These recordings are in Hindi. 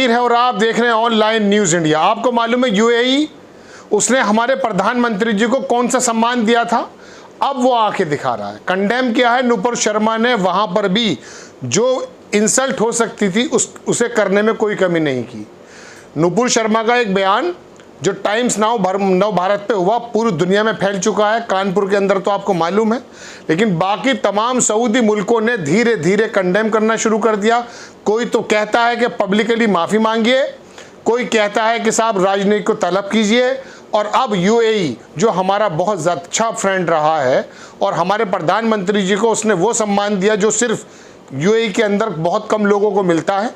जहीर है और आप देख रहे हैं ऑनलाइन न्यूज़ इंडिया। आपको मालूम है यूएई उसने हमारे प्रधानमंत्री जी को कौन सा सम्मान दिया था, अब वो आके दिखा रहा है। कंडेम किया है नुपुर शर्मा ने, वहाँ पर भी जो इंसल्ट हो सकती थी उसे करने में कोई कमी नहीं की। नुपुर शर्मा का एक बयान जो टाइम्स नाउ नव भारत पे हुआ, पूरी दुनिया में फैल चुका है, कानपुर के अंदर तो आपको मालूम है, लेकिन बाकी तमाम सऊदी मुल्कों ने धीरे धीरे कंडेम करना शुरू कर दिया। कोई तो कहता है कि पब्लिकली माफ़ी मांगिए, कोई कहता है कि साहब राजनीति को तलब कीजिए। और अब यूएई जो हमारा बहुत अच्छा फ्रेंड रहा है और हमारे प्रधानमंत्री जी को उसने वो सम्मान दिया जो सिर्फ यूएई के अंदर बहुत कम लोगों को मिलता है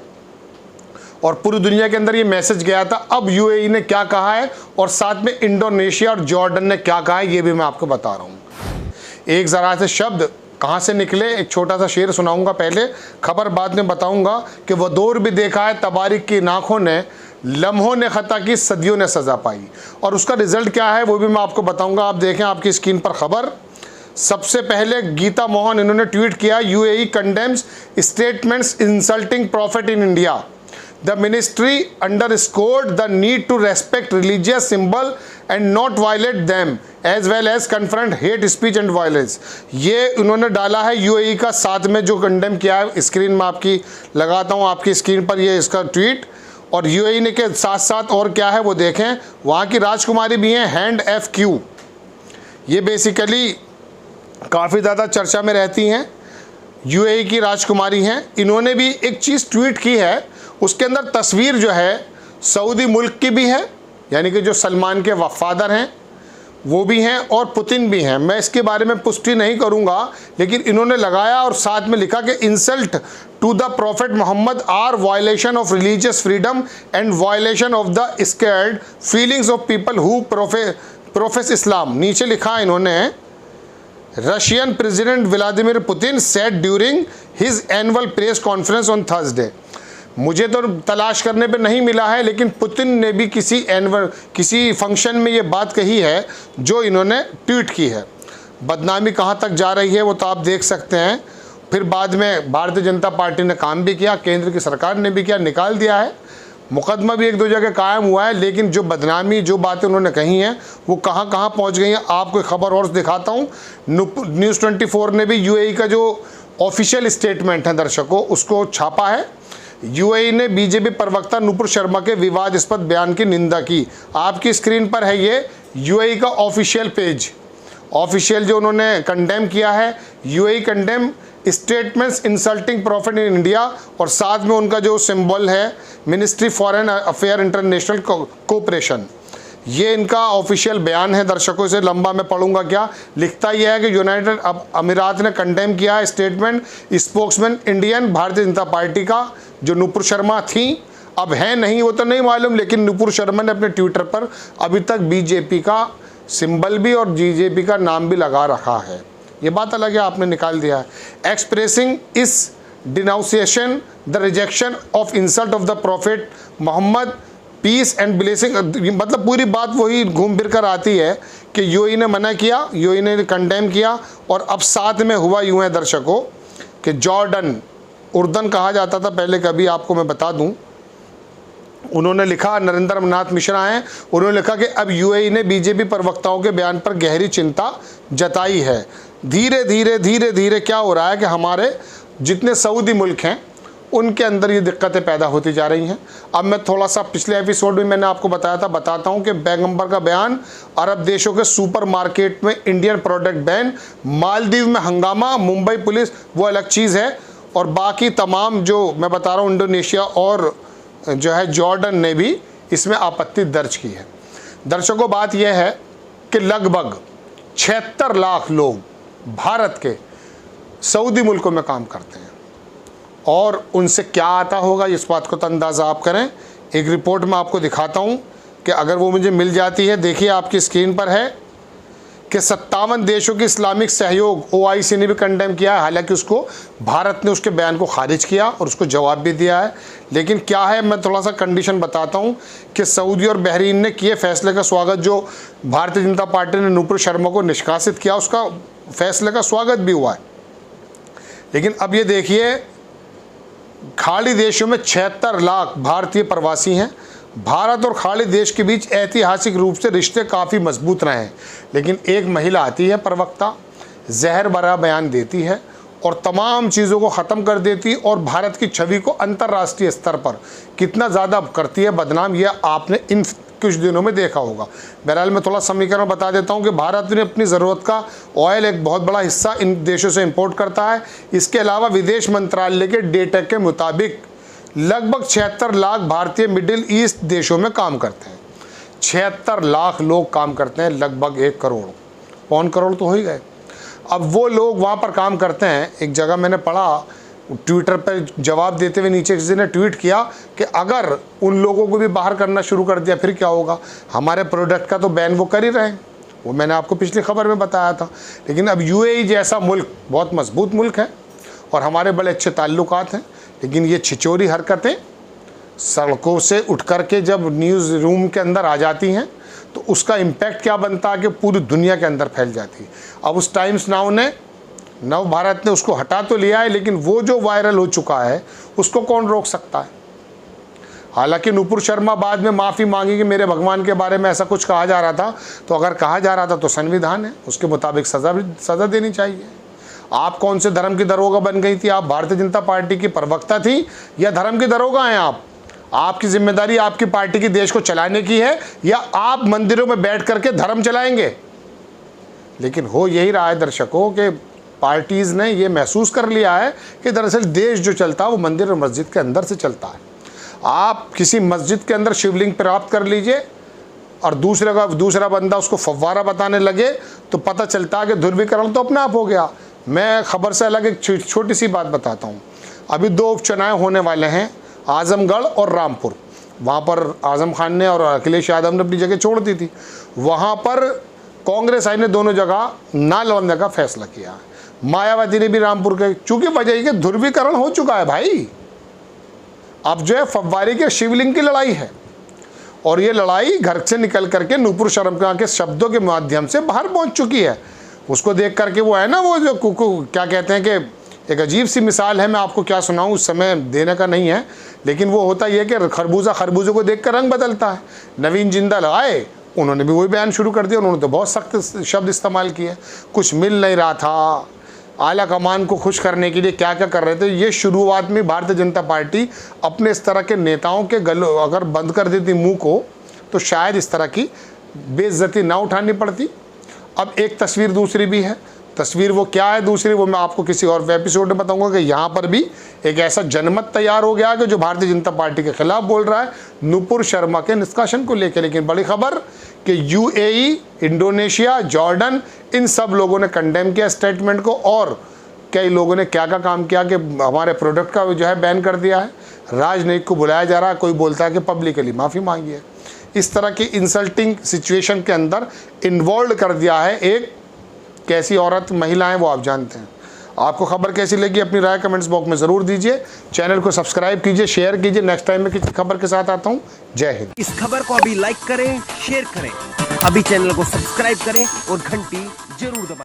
और पूरी दुनिया के अंदर ये मैसेज गया था। अब यूएई ने क्या कहा है और साथ में इंडोनेशिया और जॉर्डन ने क्या कहा है ये भी मैं आपको बता रहा हूँ। एक ज़रा से शब्द कहाँ से निकले, एक छोटा सा शेर सुनाऊंगा पहले, खबर बाद में बताऊंगा कि वो दौर भी देखा है तबारिक की नाखों ने, लम्हों ने खता की सदियों ने सज़ा पाई, और उसका रिजल्ट क्या है वो भी मैं आपको बताऊंगा। आप देखें आपकी स्क्रीन पर खबर। सबसे पहले गीता मोहन इन्होंने ट्वीट किया, UAE condemns statements insulting prophet in India, the ministry underscored the need to respect religious symbol and not violate them as well as confront hate speech and violence. ये उन्होंने डाला है यूएई का, साथ में जो कंडेम किया है, स्क्रीन में आपकी लगाता हूँ आपकी स्क्रीन पर ये इसका ट्वीट। और यूएई ने के साथ साथ और क्या है वो देखें, वहाँ की राजकुमारी भी हैं हैंड एफ क्यू, ये बेसिकली काफ़ी ज़्यादा चर्चा में रहती हैं, यूएई की राजकुमारी हैं। इन्होंने भी एक चीज़ ट्वीट की है, उसके अंदर तस्वीर जो है सऊदी मुल्क की भी है, यानी कि जो सलमान के वफ़ादार हैं वो भी हैं और पुतिन भी हैं। मैं इसके बारे में पुष्टि नहीं करूंगा, लेकिन इन्होंने लगाया और साथ में लिखा कि insult to the prophet Muhammad are violation of religious freedom and violation of the sacred feelings of people who profess Islam. नीचे लिखा इन्होंने, Russian president Vladimir Putin said during his annual press conference on Thursday. मुझे तो तलाश करने पे नहीं मिला है, लेकिन पुतिन ने भी किसी फंक्शन में ये बात कही है जो इन्होंने ट्वीट की है। बदनामी कहाँ तक जा रही है वो तो आप देख सकते हैं। फिर बाद में भारतीय जनता पार्टी ने काम भी किया, केंद्र की सरकार ने भी किया, निकाल दिया है, मुकदमा भी एक दो जगह कायम हुआ है, लेकिन जो बदनामी जो बातें उन्होंने कही हैं वो कहाँ कहाँ पहुँच गई हैं। आपको खबर और दिखाता हूँ, न्यूज़ 24 ने भी यूएई का जो ऑफिशियल स्टेटमेंट है दर्शकों उसको छापा है। यूएई ने बीजेपी प्रवक्ता नुपुर शर्मा के विवादास्पद बयान की निंदा की। आपकी स्क्रीन पर है ये यूएई का ऑफिशियल पेज, ऑफिशियल जो उन्होंने कंडेम किया है, UAE condemn statements insulting prophet in India, और साथ में उनका जो सिंबल है ministry foreign affair international cooperation. ये इनका ऑफिशियल बयान है दर्शकों, से लंबा मैं पढ़ूंगा क्या। लिखता यह है कि यूनाइटेड अमीरात ने कंडेम किया है statement spokesman Indian Bharatiya Janata party का जो नुपुर शर्मा थी, अब है नहीं वो तो नहीं मालूम, लेकिन नुपुर शर्मा ने अपने ट्विटर पर अभी तक बीजेपी का सिंबल भी और बीजेपी का नाम भी लगा रखा है। ये बात अलग है, आपने निकाल दिया है। Expressing its denunciation the rejection of insult of the prophet Muhammad peace and blessing, मतलब पूरी बात वही घूम फिर कर आती है कि यूएई ने मना किया, यूएई ने कंडेम किया, और अब साथ में हुआ यूँ है दर्शकों कि जॉर्डन, उर्दन कहा जाता था पहले, कभी आपको मैं बता दूं, उन्होंने लिखा, नरेंद्र नाथ मिश्रा हैं, उन्होंने लिखा कि अब यूएई ने बीजेपी प्रवक्ताओं के बयान पर गहरी चिंता जताई है। धीरे धीरे क्या हो रहा है कि हमारे जितने सऊदी मुल्क हैं उनके अंदर ये दिक्कतें पैदा होती जा रही हैं। अब मैं थोड़ा सा पिछले एपिसोड में मैंने आपको बताया था, बताता हूं कि पैगंबर का बयान, अरब देशों के सुपरमार्केट में इंडियन प्रोडक्ट बैन, मालदीव में हंगामा, मुंबई पुलिस वो अलग चीज़ है, और बाकी तमाम जो मैं बता रहा हूँ इंडोनेशिया और जो है जॉर्डन ने भी इसमें आपत्ति दर्ज की है। दर्शकों बात यह है कि लगभग 76 लाख लोग भारत के सऊदी मुल्कों में काम करते हैं, और उनसे क्या आता होगा इस बात को तो अंदाज़ा आप करें। एक रिपोर्ट में आपको दिखाता हूँ कि अगर वो मुझे मिल जाती है, देखिए आपकी स्क्रीन पर है कि 57 देशों के इस्लामिक सहयोग ओआईसी ने भी कंडेम किया है। हालांकि उसको भारत ने उसके बयान को खारिज किया और उसको जवाब भी दिया है, लेकिन क्या है मैं थोड़ा सा कंडीशन बताता हूँ कि सऊदी और बहरीन ने किए फैसले का स्वागत, जो भारतीय जनता पार्टी ने नुपुर शर्मा को निष्कासित किया उसका फैसले का स्वागत भी हुआ है। लेकिन अब ये देखिए खाड़ी देशों में 76 लाख भारतीय प्रवासी हैं। भारत और खाड़ी देश के बीच ऐतिहासिक रूप से रिश्ते काफ़ी मजबूत रहे हैं, लेकिन एक महिला आती है प्रवक्ता, जहर भरा बयान देती है और तमाम चीज़ों को ख़त्म कर देती है और भारत की छवि को अंतर्राष्ट्रीय स्तर पर कितना ज़्यादा करती है बदनाम, यह आपने इन कुछ दिनों में देखा होगा। बहरहाल मैं थोड़ा समीकरण बता देता हूं कि भारत ने अपनी ज़रूरत का ऑयल एक बहुत बड़ा हिस्सा इन देशों से इंपोर्ट करता है। इसके अलावा विदेश मंत्रालय के डेटा के मुताबिक लगभग 76 लाख भारतीय मिडिल ईस्ट देशों में काम करते हैं। 76 लाख लोग काम करते हैं, लगभग 1 करोड़, पौन करोड़ तो हो ही गए। अब वो लोग वहाँ पर काम करते हैं। एक जगह मैंने पढ़ा, ट्विटर पर जवाब देते हुए नीचे किसी ने ट्वीट किया कि अगर उन लोगों को भी बाहर करना शुरू कर दिया फिर क्या होगा। हमारे प्रोडक्ट का तो बैन वो कर ही रहे हैं, वो मैंने आपको पिछली खबर में बताया था। लेकिन अब यूएई जैसा मुल्क बहुत मजबूत मुल्क है और हमारे बड़े अच्छे ताल्लुकात हैं, लेकिन ये छिचोरी हरकतें सड़कों से उठ कर के जब न्यूज़ रूम के अंदर आ जाती हैं तो उसका इम्पैक्ट क्या बनता है कि पूरी दुनिया के अंदर फैल जाती है। अब उस टाइम्स नाउ ने, नव भारत ने उसको हटा तो लिया है, लेकिन वो जो वायरल हो चुका है उसको कौन रोक सकता है। हालांकि नुपुर शर्मा बाद में माफ़ी मांगी कि मेरे भगवान के बारे में ऐसा कुछ कहा जा रहा था, तो अगर कहा जा रहा था तो संविधान है, उसके मुताबिक सज़ा देनी चाहिए। आप कौन से धर्म की दरोगा बन गई थी? आप भारतीय जनता पार्टी की प्रवक्ता थी या धर्म की दरोगा हैं आप? आपकी जिम्मेदारी आपकी पार्टी की देश को चलाने की है या आप मंदिरों में बैठ करके धर्म चलाएंगे? लेकिन हो यही रहा है दर्शकों कि पार्टीज़ ने ये महसूस कर लिया है कि दरअसल देश जो चलता है वो मंदिर और मस्जिद के अंदर से चलता है। आप किसी मस्जिद के अंदर शिवलिंग प्राप्त कर लीजिए और दूसरा बंदा उसको फव्वारा बताने लगे तो पता चलता है कि ध्रुवीकरण तो अपने आप हो गया। मैं खबर से अलग एक छोटी सी बात बताता हूँ। अभी 2 उपचुनाव होने वाले हैं, आजमगढ़ और रामपुर। वहाँ पर आजम खान ने और अखिलेश यादव ने अपनी जगह छोड़ दी थी। वहाँ पर कांग्रेस आई ने दोनों जगह ना लड़ने का फैसला किया है। मायावती ने भी रामपुर के, चूंकि वजह के ध्रुवीकरण हो चुका है भाई। अब जो है फव्वारे के शिवलिंग की लड़ाई है और ये लड़ाई घर से निकल करके नुपुर शर्मा के शब्दों के माध्यम से बाहर पहुंच चुकी है। उसको देख करके वो है ना, वो जो क्या कहते हैं कि एक अजीब सी मिसाल है, मैं आपको क्या सुनाऊं, उस समय देने का नहीं है, लेकिन वो होता ये कि खरबूजे को देख कर रंग बदलता है। नवीन जिंदल आए, उन्होंने भी वही बयान शुरू कर दिया। उन्होंने तो बहुत सख्त शब्द इस्तेमाल किए, कुछ मिल नहीं रहा था, आला कमान को खुश करने के लिए क्या क्या कर रहे थे। ये शुरुआत में भारतीय जनता पार्टी अपने इस तरह के नेताओं के गलों अगर बंद कर देती मुंह को तो शायद इस तरह की बेइज्जती ना उठानी पड़ती। अब एक तस्वीर दूसरी भी है। तस्वीर वो क्या है दूसरी, वो मैं आपको किसी और एपिसोड में बताऊंगा कि यहाँ पर भी एक ऐसा जनमत तैयार हो गया कि जो भारतीय जनता पार्टी के खिलाफ बोल रहा है नुपुर शर्मा के निष्कासन को लेकर। लेकिन बड़ी खबर कि यूएई, इंडोनेशिया, जॉर्डन, इन सब लोगों ने कंडेम किया स्टेटमेंट को और कई लोगों ने क्या काम किया कि हमारे प्रोडक्ट का जो है बैन कर दिया है। राजनयिक को बुलाया जा रहा है, कोई बोलता है कि पब्लिकली माफ़ी मांगी है। इस तरह की इंसल्टिंग सिचुएशन के अंदर इन्वॉल्व कर दिया है एक कैसी औरत, महिला है वो आप जानते हैं। आपको खबर कैसी लगी अपनी राय कमेंट्स बॉक्स में ज़रूर दीजिए। चैनल को सब्सक्राइब कीजिए, शेयर कीजिए। नेक्स्ट टाइम मैं किसी खबर के साथ आता हूँ। जय हिंद। इस खबर को अभी लाइक करें, शेयर करें, अभी चैनल को सब्सक्राइब करें और घंटी जरूर दबाएं।